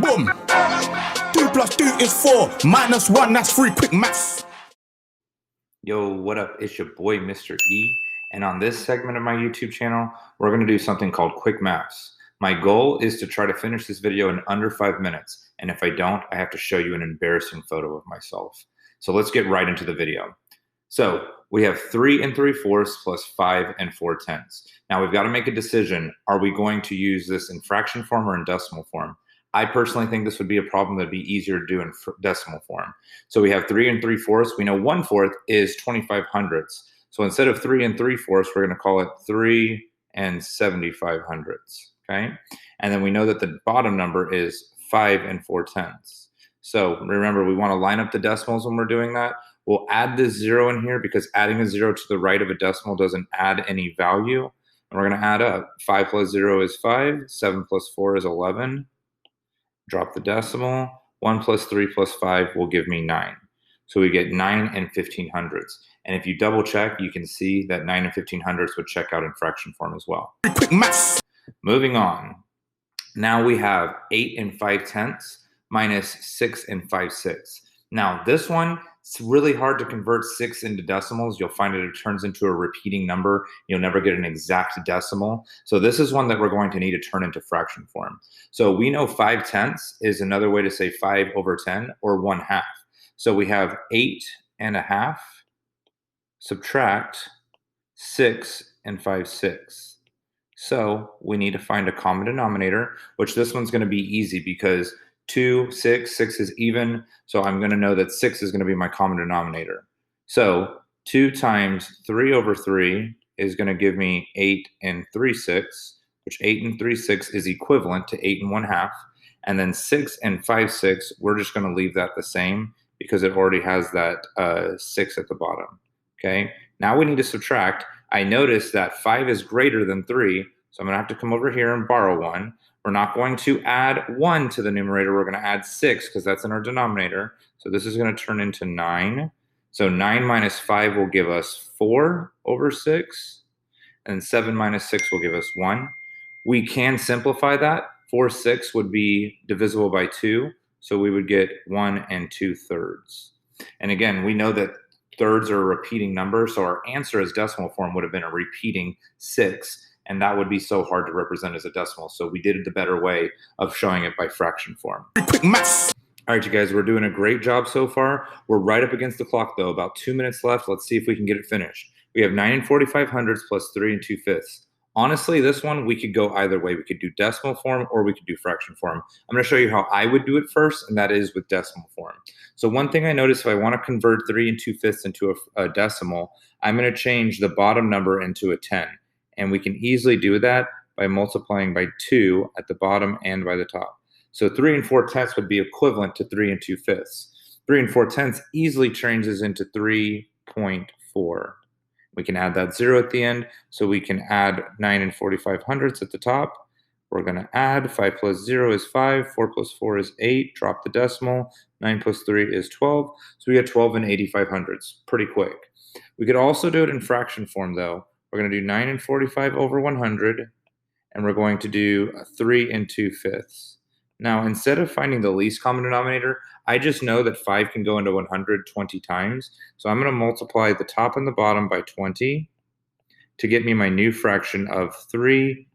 Boom. 2 plus 2 is 4. Minus 1, that's 3. Quick maths. Yo, what up? It's your boy, Mr. E. And on this segment of my YouTube channel, we're going to do something called quick maths. My goal is to try to finish this video in under 5 minutes. And if I don't, I have to show you an embarrassing photo of myself. So let's get right into the video. So we have 3 3/4 plus 5 4/10. Now we've got to make a decision. Are we going to use this in fraction form or in decimal form? I personally think this would be a problem that'd be easier to do in decimal form. So we have 3 3/4. We know 1/4 is 25 hundredths. So instead of 3 3/4, we're going to call it 3 75 hundredths. Okay. And then we know that the bottom number is 5 4/10. So remember, we want to line up the decimals when we're doing that. We'll add this 0 in here because adding a 0 to the right of a decimal doesn't add any value. And we're going to add up. 5 plus 0 is 5. 7 plus 4 is 11. Drop the decimal. 1 plus 3 plus 5 will give me 9. So we get 9 15 hundredths. And if you double check, you can see that 9 15 hundredths would check out in fraction form as well. Quick maths. Moving on. Now we have 8 5/10 minus 6 5/6. Now this one, it's really hard to convert 6 into decimals. You'll find it turns into a repeating number. You'll never get an exact decimal. So this is one that we're going to need to turn into fraction form. So we know 5/10 is another way to say 5 over 10 or 1/2. So we have 8 1/2 subtract 6 5/6. So we need to find a common denominator, which this one's going to be easy because 2, 6 is even. So I'm going to know that 6 is going to be my common denominator. So 2 times 3 over 3 is going to give me 8 3/6, which 8 3/6 is equivalent to 8 1/2. And then 6 5/6, we're just going to leave that the same because it already has that 6 at the bottom. Okay, now we need to subtract. I notice that 5 is greater than 3, so I'm going to have to come over here and borrow 1. We're not going to add 1 to the numerator. We're going to add 6 because that's in our denominator. So this is going to turn into 9. So 9 minus 5 will give us 4 over 6. And 7 minus 6 will give us 1. We can simplify that. 4 6 would be divisible by 2. So we would get 1 2/3. And again, we know that thirds are a repeating number. So our answer as decimal form would have been a repeating 6. And that would be so hard to represent as a decimal. So we did it the better way of showing it by fraction form. Quick maths. All right, you guys, we're doing a great job so far. We're right up against the clock, though. About 2 minutes left. Let's see if we can get it finished. We have 9 45 hundredths plus 3 2/5. Honestly, this one, we could go either way. We could do decimal form or we could do fraction form. I'm going to show you how I would do it first, and that is with decimal form. So one thing I noticed, if I want to convert 3 2/5 into a decimal, I'm going to change the bottom number into a 10. And we can easily do that by multiplying by 2 at the bottom and by the top. So 3 4/10 would be equivalent to 3 2/5. 3 4/10 easily changes into 3.4. We can add that 0 at the end, so we can add 9 45 hundredths at the top. We're going to add 5 plus 0 is 5, 4 plus 4 is 8, drop the decimal, 9 plus 3 is 12. So we get 12 85 hundredths, pretty quick. We could also do it in fraction form, though. We're going to do 9 45 over 100, and we're going to do 3 2/5. Now, instead of finding the least common denominator, I just know that 5 can go into 100 20 times. So I'm going to multiply the top and the bottom by 20 to get me my new fraction of 3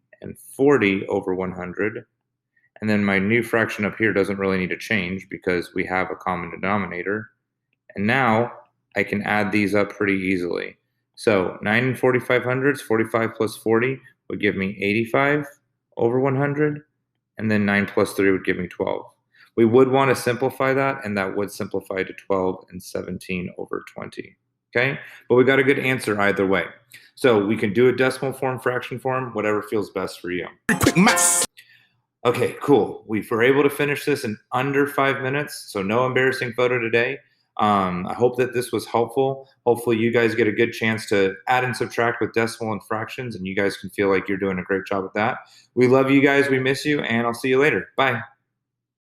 40 over 100. And then my new fraction up here doesn't really need to change because we have a common denominator. And now I can add these up pretty easily. So 9 45 hundredths, 45 plus 40 would give me 85 over 100. And then 9 plus 3 would give me 12. We would want to simplify that, and that would simplify to 12 17 over 20. Okay? But we got a good answer either way. So we can do a decimal form, fraction form, whatever feels best for you. Quick maths. Okay, cool. We were able to finish this in under 5 minutes, so no embarrassing photo today. I hope that this was helpful. Hopefully you guys get a good chance to add and subtract with decimal and fractions, and you guys can feel like you're doing a great job at that. We love you guys. We miss you, and I'll see you later. Bye.